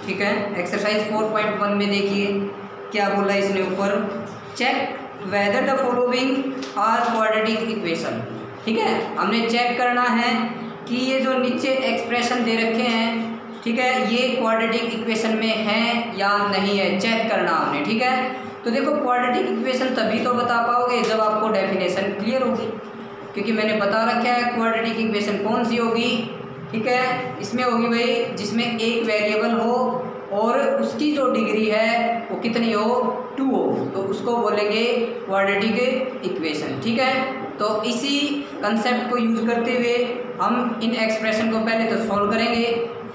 ठीक है। एक्सरसाइज 4.1 में देखिए क्या बोला इसने ऊपर, check whether the following are quadratic equation. ठीक है, हमने चेक करना है कि ये जो नीचे एक्सप्रेशन दे रखे हैं, ठीक है, ये क्वाड्रेटिक इक्वेशन में है या नहीं है, चेक करना हमने। ठीक है, तो देखो क्वाड्रेटिक इक्वेशन तभी तो बता पाओगे जब आपको डेफिनेशन क्लियर होगी, क्योंकि मैंने बता रखा है क्वाड्रेटिक इक्वेशन कौन सी होगी। ठीक है, इसमें होगी भाई जिसमें एक वेरिएबल हो और उसकी जो डिग्री है वो कितनी हो, 2 हो, तो उसको बोलेंगे क्वाड्रेटिक इक्वेशन। ठीक है, तो इसी कंसेप्ट को यूज करते हुए हम इन एक्सप्रेशन को पहले तो सॉल्व करेंगे,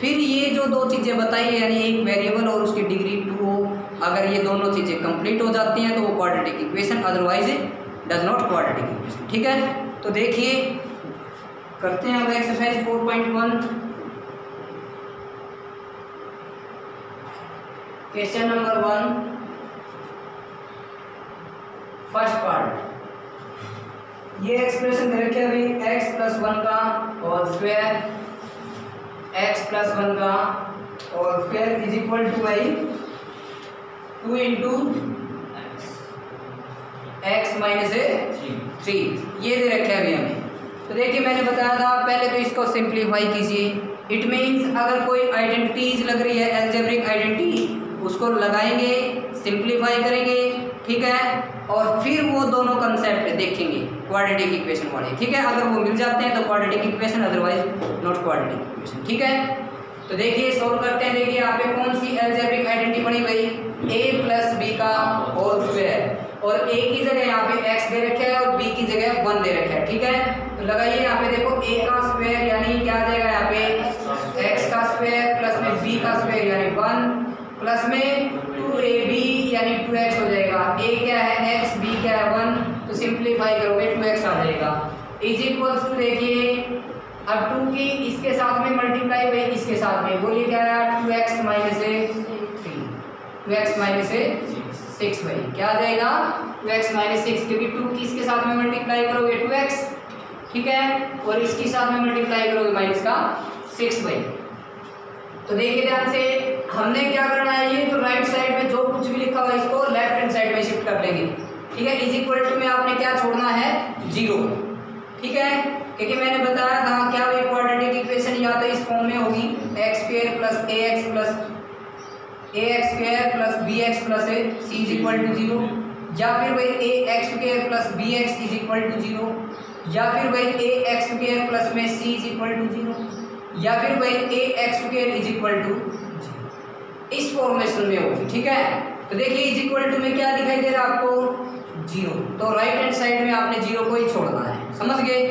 फिर ये जो दो चीज़ें बताई है यानी एक वेरिएबल और उसकी डिग्री 2 हो, अगर ये दोनों चीज़ें कंप्लीट हो जाती हैं तो वो quadratic equation, otherwise does not quadratic equation. ठीक है, तो देखिए करते हैं अब exercise 4.1 question number 1 first part. ये एक्सप्रेशन दे रखे अभी x प्लस 1 का और स्क्वायर, x प्लस 1 का और स्क्वायर इज इक्वल टू भाई 2 इंटू एक्स माइनस 3, ये दे रखे अभी हमें। तो देखिए मैंने बताया था पहले तो इसको सिंप्लीफाई कीजिए। इट मीन्स अगर कोई आइडेंटिटीज लग रही है, एल्जेब्रिक आइडेंटिटी, उसको लगाएंगे, सिंप्लीफाई करेंगे। ठीक है, और फिर वो दोनों कंसेप्ट देखेंगे क्वाड्रेटिक इक्वेशन वाले। ठीक है, अगर वो मिल जाते हैं तो quadratic equation, otherwise not quadratic equation. ठीक है, तो देखिए सोल्व करते हैं। देखिए यहाँ पे कौन सी एल्जेब्रिक आइडेंटिटी बनी भाई, a प्लस बी का होल स्क्वायर, और a की जगह यहाँ पे x दे रखा है और b की जगह 1 दे रखा है। ठीक है, तो लगाइए यहाँ पे देखो a का स्क्वायर यानी क्या आ जाएगा यहाँ पे x का स्क्वायर प्लस में b का स्क्वायर यानी 1 प्लस में 2ab यानी 2x हो जाएगा। a क्या है x, b क्या है 1, तो सिंप्लीफाई करोगे 2x आ जाएगा। इज इक्वल्स टू देखिए अब 2 की इसके साथ में मल्टीप्लाई हुई इसके साथ में, बोलिए क्या है 2x माइनस 3, 2x माइनस 6 भाई क्या आ जाएगा 2x माइनस 6, क्योंकि 2 की इसके साथ में मल्टीप्लाई करोगे 2x, ठीक है, और इसके साथ में मल्टीप्लाई करोगे माइनस का 6 भाई। तो देखिए ध्यान से हमने क्या करना है, ये जो राइट साइड में जो कुछ भी लिखा हुआ है इसको लेफ्ट हैंड साइड में शिफ्ट कर लेंगे। ठीक है, इज इक्वल टू में आपने क्या छोड़ना है 0। ठीक है, क्योंकि मैंने बताया था क्या ये क्वाड्रेटिक इक्वेशन या तो इस फॉर्म में होगी x square plus ax square plus bx plus c is equal to 0, या फिर वही ax square plus bx is equal to 0, या फिर वही ax स्क्वायर प्लस में c इज इक्वल टू 0, या फिर वही ax square is equal to 0, इस फॉर्मेशन में होगी। ठीक है, तो देखिए इज इक्वल टू में क्या दिखाई दे रहा है आपको 0, तो राइट हैंड साइड में आपने 0 को ही छोड़ना है, समझ गए।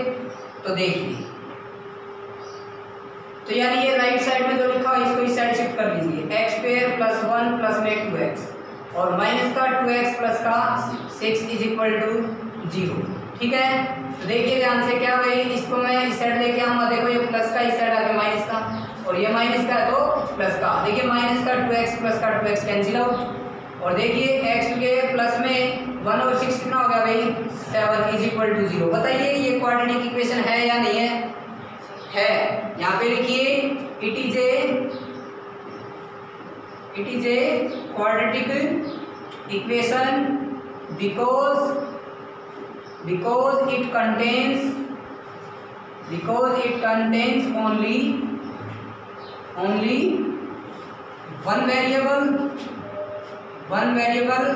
तो देखिए तो यानी ये राइट साइड में जो लिखा है इसको इस साइड शिफ्ट कर लीजिए, x स्क्वायर प्लस 1 प्लस में 2x और माइनस का 2x प्लस का 6 इज इक्वल टू 0। ठीक है, तो देखिए ध्यान से क्या भाई इसको मैं इस साइड लेके आऊंगा, देखो ये प्लस का इस साइड आ गया माइनस का, और ये माइनस का है तो प्लस का, देखिए माइनस का 2x प्लस का 2x कैंसिल आउट, और देखिए x के प्लस में 1 और 6 कितना हो गया भाई 7 इज इक्वल टू 0। बताइए ये क्वाड्रेटिक इक्वेशन है या नहीं है? है। यहाँ पे लिखिए it is a quadratic equation because it contains only one variable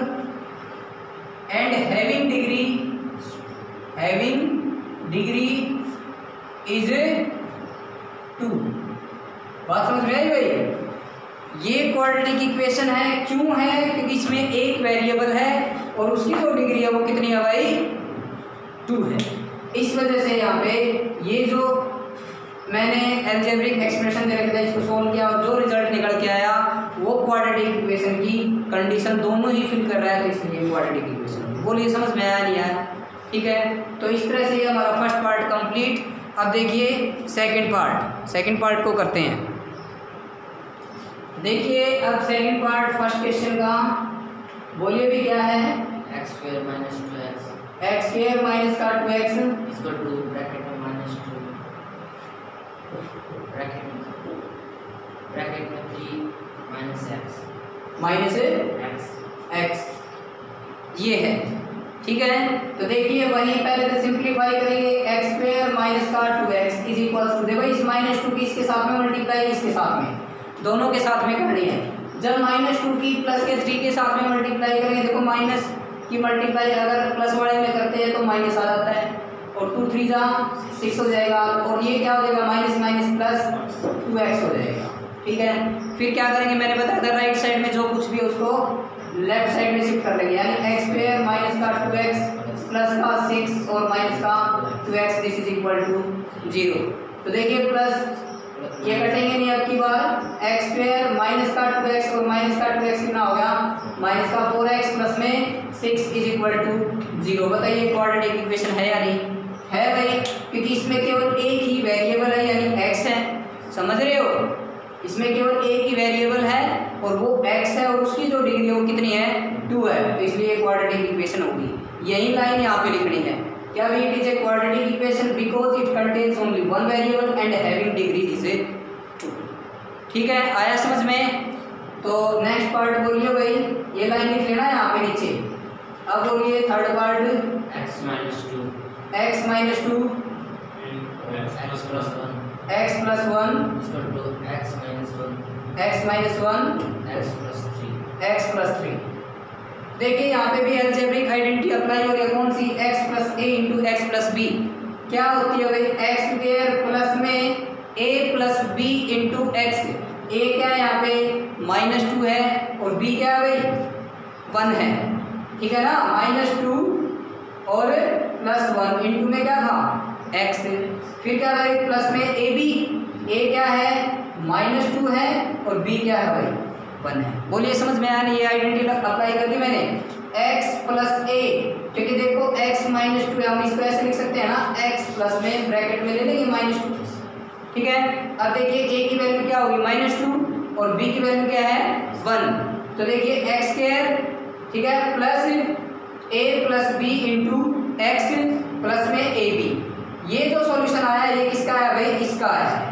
and having degree is 2। बात समझ में आई भाई? ये क्वाड्रेटिक इक्वेशन है, क्यों है? क्योंकि इसमें एक वेरिएबल है और उसकी जो डिग्री है वो कितनी है भाई 2 है। इस वजह से यहाँ पे ये जो मैंने एल्जेब्रिक एक्सप्रेशन दे रखा था इसको सोल्व किया और जो रिजल्ट निकल के आया वो क्वाड्रेटिक इक्वेशन की कंडीशन दोनों ही फिल कर रहा है, तो इसलिए क्वाड्रेटिक इक्वेशन। बोलिए समझ में आया नहीं आया? ठीक है, तो इस तरह से हमारा फर्स्ट पार्ट कंप्लीट। अब देखिए सेकंड पार्ट को करते हैं। देखिए अब सेकंड पार्ट फर्स्ट क्वेश्चन का, बोलिए भी क्या है x square minus 2x, x square minus का 2x इसको 2 ब्रैकेट में माइनस 2 ब्रैकेट में ब्रैकेट में 3 माइनस एक्स माइनस एक्स, ये है। ठीक है, तो देखिए वही पहले तो सिंप्लीफाई करेंगे, एक्स स्क्वायर माइनस का 2x इज इक्वल टू, देखो इस -2 की इसके साथ में मल्टीप्लाई, इसके साथ में, दोनों के साथ में करनी है। जब -2 की प्लस के 3 के साथ में मल्टीप्लाई करेंगे, देखो माइनस की मल्टीप्लाई अगर प्लस वाले में करते हैं तो माइनस आ जाता है, और 2 3 जा 6 हो जाएगा, और ये क्या हो जाएगा माइनस माइनस प्लस 2x हो जाएगा। ठीक है, फिर क्या करेंगे, मैंने बताया था राइट साइड में जो कुछ भी है उसको लेफ्ट साइड में शिफ्ट कर लेंगे, यानी एक्स स्क्वायर माइनस का 2x प्लस का 6 और माइनस का 2x, this is equal to 0। तो देखिए प्लस ये कटेंगे नहीं अब की बार, एक्स स्क्वायर माइनस का 2x और माइनस का 2x कितना हो गया माइनस का 4x प्लस में 6 इज इक्वल टू 0। बताइए क्वाड्रेटिक इक्वेशन है या नहीं है भाई, क्योंकि इसमें केवल एक ही वेरिएबल है यानी x है, समझ रहे हो, इसमें केवल एक ही वेरिएबल है और वो x है, और उसकी जो डिग्री है वो कितनी है 2 है, तो इसलिए क्वाड्रेटिक इक्वेशन होगी। यही लाइन यहाँ पे लिखनी है, क्या भी it is a quadratic equation because it contains only one variable and having degree is 2। ठीक है, आया समझ में। तो नेक्स्ट पार्ट बोलिए भाई, ये लाइन लिख लेना यहाँ पे नीचे। अब बोलिए third part, x minus 2 x minus 2 x plus 1 x plus 1 equal to x minus 1 x minus 1 x plus 3। x plus 3। देखिए यहाँ पे भी अलजेब्रिक आइडेंटिटी अप्लाई हो रही है, कौन सी, x plus a into x plus b. क्या होती है भाई, एक्स स्क्वायर प्लस में a plus b into x, a क्या है यहाँ पे -2 है और b क्या है भाई 1 है। ठीक है ना, -2 और +1 इंटू में क्या था x, फिर क्या है प्लस में ए बी, a क्या है -2 है और b क्या है भाई 1 है। बोलिए समझ में आया नहीं, ये आइडेंटिटी अप्लाई कर दी मैंने, x प्लस a, क्योंकि देखो x -2 हम इसको ऐसे लिख सकते हैं ना, x प्लस में ब्रैकेट में ले लेंगे -2। ठीक है, अब देखिए a की वैल्यू क्या होगी -2 और b की वैल्यू क्या है 1, तो देखिए x स्क्वायर, ठीक है, plus a plus b into x plus में ए बी। ये जो सॉल्यूशन आया ये किसका है भाई, इसका है।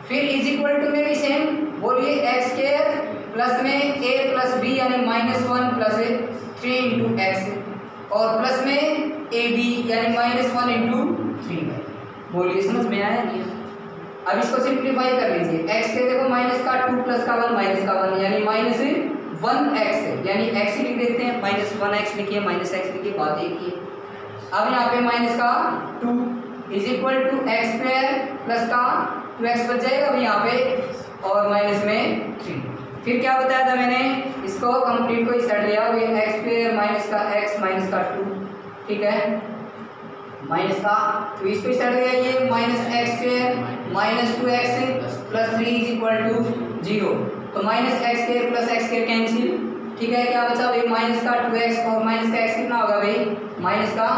फिर इज इक्वल टू में भी सेम, बोलिए एक्स स्क्वायर प्लस में a प्लस बी यानी -1 प्लस 3 इंटू एक्स और प्लस में ए बी यानी -1 इंटू 3। बोलिए समझ में आया नहीं। अब इसको सिंप्लीफाई कर लीजिए, x के देखो माइनस का 2 प्लस का 1 माइनस का 1 यानी -1x, यानी x ही लिख देते हैं, -1x लिखिए -x लिखिए, बात एक ही है। अब यहाँ पे माइनस का 2 is equal to x square plus का 2x बच जाएगा अभी यहाँ पे और माइनस में 3। फिर क्या बताया था मैंने, इसको कंप्लीट को इस साइड ले आओ, ये एक्स स्क्वायर माइनस का x माइनस का 2, ठीक है, माइनस का, तो इसको इस साइड ले आइए, -x square -2x plus 3 is equal to 0, तो -x square plus x square cancel. ठीक है, क्या बचा भाई माइनस का 2x और माइनस का x कितना होगा भाई माइनस का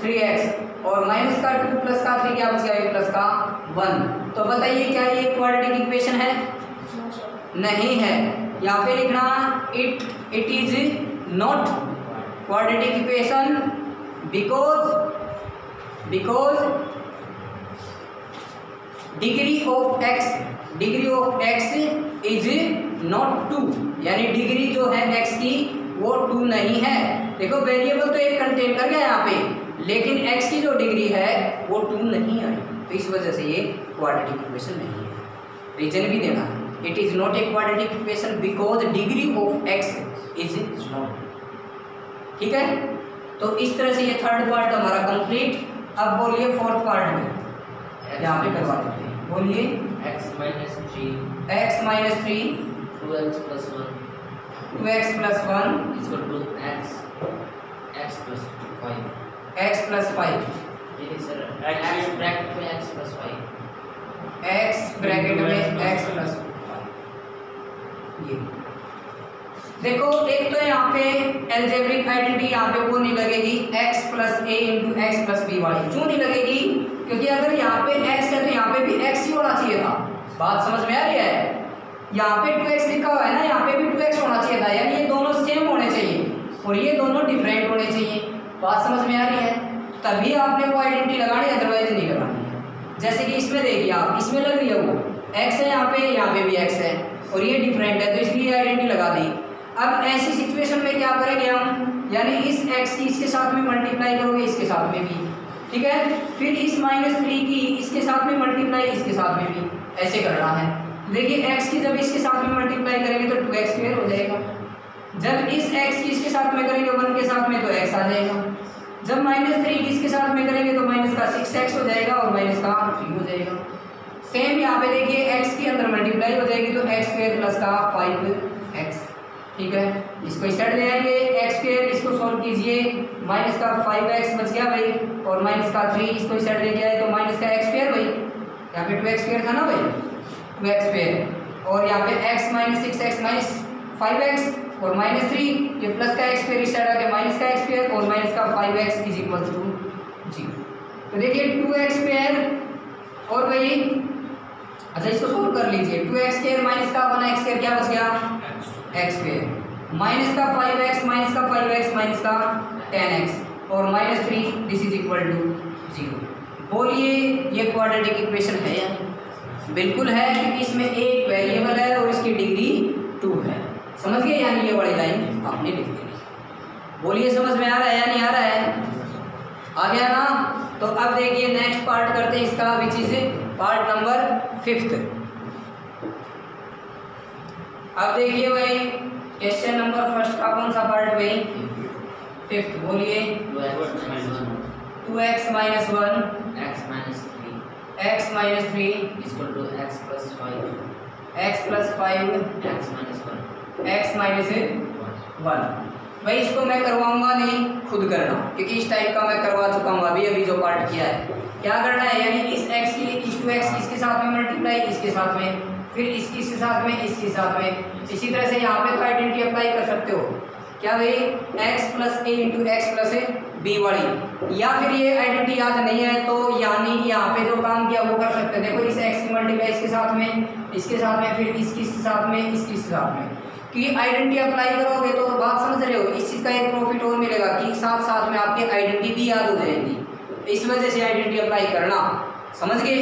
3x और माइनस का 2 प्लस का 3 क्या बच गया प्लस का 1। तो बताइए क्या ये क्वाड्रेटिक इक्वेशन है, नहीं है। यहाँ पे लिखना it is not quadratic equation because degree of x is not 2, यानी डिग्री जो है x की वो 2 नहीं है। देखो वेरिएबल तो एक कंटेन कर गया यहाँ पे, लेकिन x की जो डिग्री है वो 2 नहीं आई, तो इस वजह से ये क्वाड्रेटिक इक्वेशन नहीं है। रीजन भी देना है, it is not a quadratic equation because degree of x is not. ठीक है, तो इस तरह से ये थर्ड पार्ट हमारा कंप्लीट। अब बोलिए फोर्थ पार्ट में यहाँ पे करवा देते हैं, बोलिए x minus 3 2x plus 1 equal to x plus 5 x plus 5। ये सर x ब्रैकेट में x प्लस 5 x ब्रैकेट में x प्लस 5। ये देखो एक तो यहाँ पे एल्जेब्रिक आइडेंटिटी यहाँ पे वो नहीं लगेगी x plus a into x plus b वाली, क्यों नहीं लगेगी, क्योंकि अगर यहाँ पे x है तो यहाँ पे भी x ही होना चाहिए था। बात समझ में आ रही है, यहाँ पे 2x लिखा हुआ है ना, यहाँ पे भी 2x होना चाहिए था, यानी ये दोनों सेम होने चाहिए और ये दोनों डिफरेंट होने चाहिए। बात समझ में आ रही है, तभी आपने वो आइडेंटिटी लगानी, अदरवाइज नहीं लगानी है। जैसे कि इसमें देखिए आप, इसमें लग रही है वो, एक्स है यहाँ पे भी एक्स है और ये डिफरेंट है, तो इसलिए आइडेंटिटी लगा दी। अब ऐसी सिचुएशन में क्या करेंगे हम, यानी इस x की इसके साथ में मल्टीप्लाई करोगे इसके साथ में भी, ठीक है, फिर इस -3 की इसके साथ में मल्टीप्लाई इसके साथ में भी, ऐसे करना है। देखिए x की जब इसके साथ में मल्टीप्लाई करेंगे तो 2x² हो जाएगा, जब इस x की इसके साथ में करेंगे 1 के साथ में तो x आ जाएगा, जब -3 की इसके साथ में करेंगे तो -6x हो जाएगा और -3 हो जाएगा। सेम यहाँ पे देखिए x के अंदर मल्टीप्लाई हो जाएगी तो x² + 5x, ठीक है, इसको इस साइड ले आएंगे, x², इसको सॉल्व कीजिए, -5x बच गया भाई और -3 इसको इस साइड लेके आए तो -x² भाई, यहाँ पे 2x² था ना भाई, 2x² और यहाँ पे x -6x -5x और -3, ये प्लस का x² इस साइड आके -x² और -5x = 0। तो देखिए 2x² और भाई अच्छा इसको सोल्व कर लीजिए, 2x² -1x² क्या बच गया, x² -5x -10x और -3 दिस इज इक्वल टू 0। बोलिए ये क्वाड्रेटिक इक्वेशन है या नहीं? बिल्कुल है, क्योंकि इसमें एक वेरिएबल है और इसकी डिग्री 2 है। समझ गए, यानी ये वाली लाइन आपने लिख देनी। बोलिए समझ में आ रहा है या नहीं आ रहा है? आ गया ना? तो अब देखिए नेक्स्ट पार्ट करते हैं इसका, विच इज पार्ट नंबर 5। अब देखिए भाई क्वेश्चन नंबर फर्स्ट का कौन सा पार्ट भाई, 5th, बोलिए 2x - 1 x - 3 x - 3 = x + 5 x + 5 x - 1 x - 1। भाई इसको मैं करवाऊंगा नहीं, खुद करना, क्योंकि इस टाइप का मैं करवा चुका हूँ अभी जो पार्ट किया है। क्या करना है, यानी इस x की इस 2x इसके साथ में मल्टीप्लाई इसके साथ में, फिर इसके साथ में इसके साथ में, इसी तरह से यहाँ पे तो आइडेंटिटी अप्लाई कर सकते हो। क्या भाई x + a × x + b वाली, या फिर ये आइडेंटिटी याद नहीं है तो यानी यहाँ पे जो काम किया वो कर सकते हैं। देखो इस x की मल्टीप्लाई इसके साथ में, इसके साथ में, फिर इसके साथ में, इसके साथ में, क्योंकि आइडेंटिटी अप्लाई करोगे तो बात समझ रहे हो, इस चीज़ का एक प्रॉफिट और मिलेगा कि साथ साथ में आपकी आइडेंटिटी भी याद हो जाएगी। इस वजह से आइडेंटिटी अप्लाई करना, समझ गए?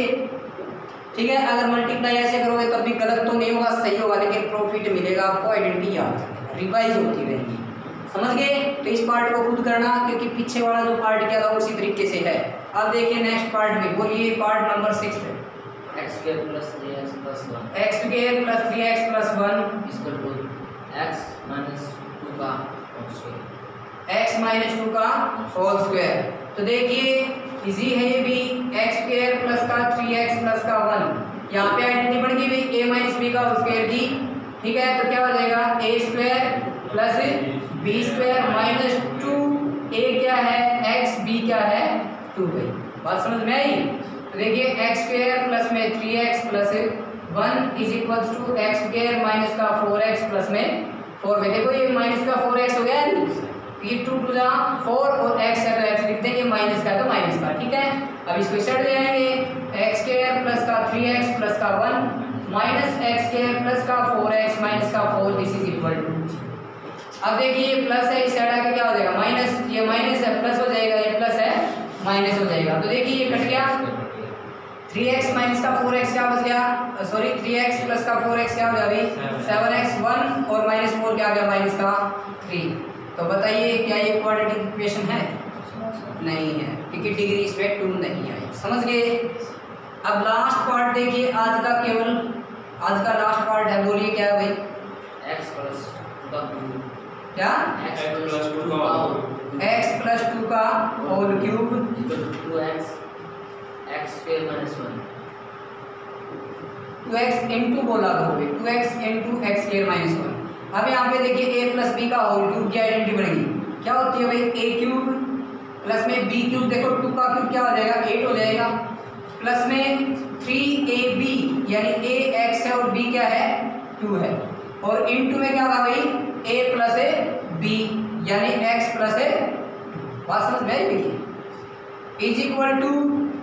ठीक है, अगर मल्टीप्लाई ऐसे करोगे तब भी गलत तो नहीं होगा, सही होगा, लेकिन प्रॉफिट मिलेगा आपको, आइडेंटिटी याद रिवाइज होती रहेगी। समझ गए? तो इस पार्ट को खुद करना, क्योंकि पीछे वाला जो पार्ट किया था उसी तरीके से है। अब देखिए नेक्स्ट पार्ट में, बोलिए पार्ट नंबर 6 है। x² + 3x + 1 x² + 3x + 1 = x - 2 का होल स्क्वायर, x - 2 का होल स्क्वायर। तो देखिए इजी है ये भी, x² + 3x + 1, यहाँ पे आइडेंटिटी बन गई भाई a - b का होल स्क्वायर की, ठीक है, तो क्या हो जाएगा a² + b² - 2, a क्या है x, b क्या है 2 भाई, बात समझ में आई? तो देखिए x² प्लस में 3x + 1 = x² - का 4x प्लस में 4 में, देखो ये माइनस का 4x हो गया है, ये 2 × 4 और x है तो x लिख देंगे, माइनस का तो माइनस का, ठीक है। अब इसको इस साइड ले आएंगे, x² + का 3x + का 1 -x² + का 4x - का 4 दिस इज इक्वल टू। अब देखिए ये प्लस है, इस साइड आके क्या हो जाएगा माइनस, ये माइनस है प्लस हो जाएगा, ये प्लस है माइनस हो जाएगा। तो देखिए ये कट गया, 3x - का 4x क्या बच गया, सॉरी 3x + का 4x क्या हो गया अभी 7x, 1 और -4 क्या आ गया -3। तो बताइए क्या ये क्वाड्रेटिक इक्वेशन है? नहीं है, क्योंकि डिग्री इसमें 2 नहीं है। समझ गए? अब लास्ट पार्ट देखिए, आज का लास्ट पार्ट है, बोलिए क्या है भाई? x + 2 का क्या? x + 2 का x + 2 का whole cube = 2x x² - 1 2x into बोला करोगे, 2x इंटू x² - 1। अब यहाँ पे देखिए a + b का होल क्यूब की आइडेंटिटी बनेगी, क्या होती है भाई a³ प्लस में b³, देखो 2 का क्यूब क्या हो जाएगा 8 हो जाएगा, प्लस में 3ab यानी a x है और b क्या है 2 है, और इनटू में क्या होगा भाई a + b यानी x + a, बात समझ में आई इज इक्वल टू,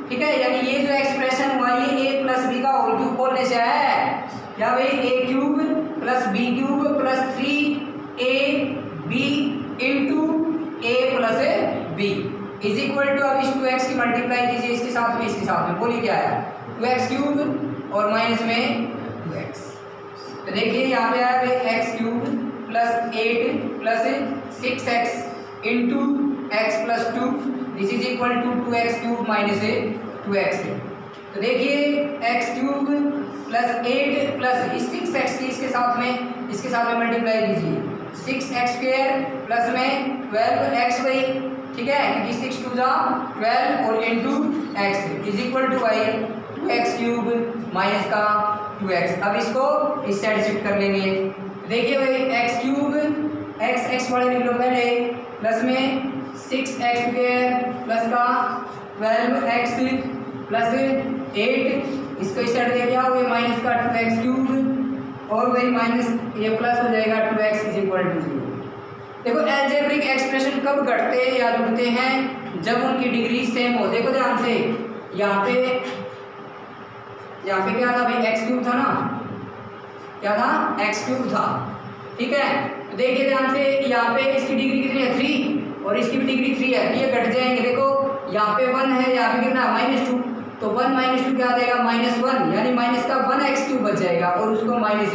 ठीक है, यानी ये जो एक्सप्रेशन हुआ ये a + b का होल क्यूब बोलने से आया है, क्या भाई a³ + b³ + 3ab into a + b, is equal to, अब इस 2x की मल्टीप्लाई कीजिए इसके साथ में, इसके साथ में, बोलिए क्या आया, 2x क्यूब और माइनस में 2x। तो देखिए यहाँ पे आया भाई x cube plus 8 plus 6x into x plus 2, this is equal to 2x cube minus 2x। तो देखिए x cube plus 8 plus 6x की इसके साथ में मल्टीप्लाई कीजिए, 6x स्क्वायर प्लस में 12x भाई, ठीक है, क्योंकि 6 2 जा 12 और into x is equal to भाई 2x क्यूब माइनस का 2x। अब इसको इस साइड शिफ्ट कर लेंगे। देखिए भाई x क्यूब x वाले लिख लो पहले, प्लस में 6x स्क्वायर प्लस का 12x प्लस 8, इसको इस साइड दे दिया हुआ माइनस का 2x क्यूब और वही माइनस ये प्लस हो जाएगा 2x इज इक्वल टू 0। देखो एल्जेब्रिक एक्सप्रेशन कब घटते या जुड़ते हैं, जब उनकी डिग्री सेम हो। देखो ध्यान से, यहाँ पे क्या था भाई, x क्यूब था ना, क्या था, x क्यूब था, ठीक है। तो देखिए ध्यान से, यहाँ पे इसकी डिग्री कितनी है 3 और इसकी भी डिग्री 3 है, ये घट जाएंगे। देखो यहाँ पे 1 है, यहाँ पे कितना -2, तो 1 - 2 क्या आ जाएगा -1, यानी माइनस का 1x क्यूब बच जाएगा और उसको माइनस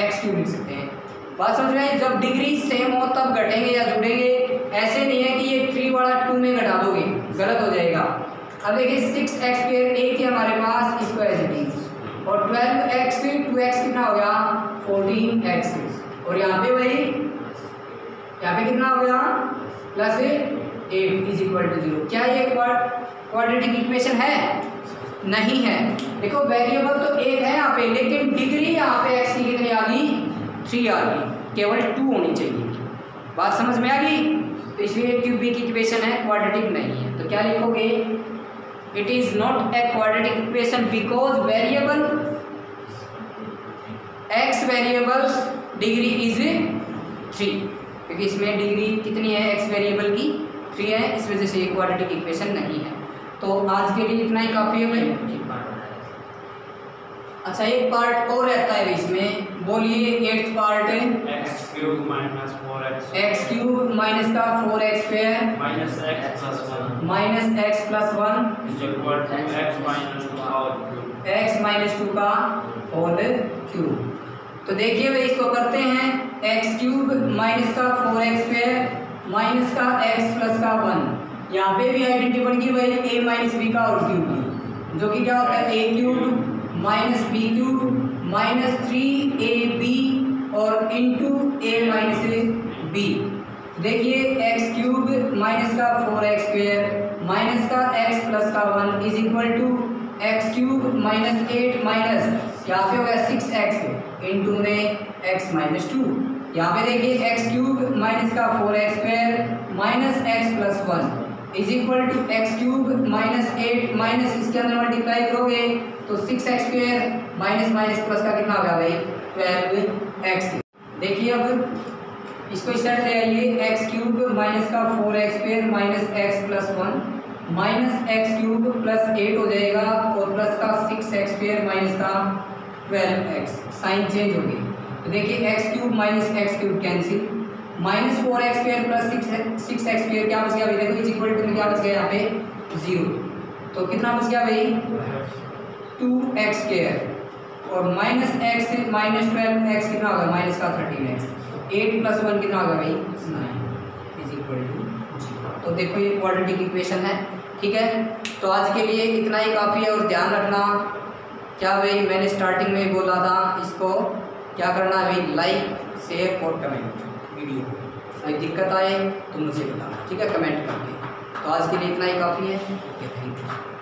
x क्यूब लिख सकते हैं। बात समझ रहे हैं, जब डिग्री सेम हो तब घटेंगे या जुड़ेंगे, ऐसे नहीं है कि ये 3 वाला 2 में घटा दोगे, गलत हो जाएगा। अब देखिए 6x स्क्वायर एक ही हमारे पास, इसको एज इट इज, और 12x 2x कितना हो गया 14x, और यहाँ पे वही, यहाँ पे कितना हो गया प्लस 8 इज इक्वल टू 0। क्या ये क्वाड्रेटिक इक्वेशन है? नहीं है। देखो वेरिएबल तो एक है यहाँ पे, लेकिन डिग्री यहाँ पे x की कितनी आ गई 3 आ गई, केवल 2 होनी चाहिए। बात समझ में आ गई? तो इसलिए क्यूबिक इक्वेशन है, क्वाड्रेटिक नहीं है। तो क्या लिखोगे, it is not a quadratic equation because variable x variables degree is 3, क्योंकि इसमें डिग्री कितनी है x वेरिएबल की 3 है, इस वजह से ये क्वाड्रेटिक इक्वेशन नहीं है। तो आज के लिए इतना ही काफ़ी है भाई। अच्छा एक पार्ट और रहता है इसमें, बोलिए 8th part, x cube minus 4x, x cube minus का 4x square minus x plus 1 minus x plus 1 is equal to x minus 2 का होल क्यूब, x माइनस 2 का होल क्यूब। तो देखिए भाई इसको करते हैं, x क्यूब माइनस का 4x स्क्वायर माइनस का x प्लस का 1, यहाँ पे भी आइडेंटिटी बन गई भाई a माइनस b का होल क्यूब, जो कि क्या होता है a cube minus b cube minus 3ab और इंटू a माइनस b। देखिए x क्यूब माइनस का 4x स्क्वायर माइनस का x प्लस का 1 is equal to x cube minus 8 minus यहाँ पे हो गया 6x इंटू में x माइनस 2। यहाँ पे देखिए x क्यूब माइनस का 4x square minus x plus 1 is equal to x cube minus 8 minus इसके अंदर मल्टीप्लाई करोगे तो 6x square minus minus plus का कितना होगा भाई 12x। देखिए अब इसको इस साइड ले आइए, x क्यूब माइनस का 4x square minus x plus 1 minus x cube plus 8 हो जाएगा और प्लस का 6x स्क्वायर माइनस का 12x, साइन चेंज हो गई। तो देखिए x cube minus x cube cancel, minus 4x square plus 6x square क्या बच गया भाई, देखो इज इक्वल टू में क्या बच गया यहाँ पे 0, तो कितना बच गया भाई 2x स्क्वायर और माइनस x माइनस 12x कितना होगा माइनस का 13x, 8 प्लस 1 कितना होगा भाई 9 इज इक्वल टू 0। तो देखो ये क्वाड्रेटिक इक्वेशन है, ठीक है। तो आज के लिए इतना ही काफ़ी है, और ध्यान रखना क्या भाई मैंने स्टार्टिंग में बोला था, इसको क्या करना है भाई, लाइक शेयर और कमेंट वीडियो, कोई दिक्कत आए तो मुझे बताना, ठीक है, कमेंट करके। तो आज के लिए इतना ही काफ़ी है, ओके थैंक यू।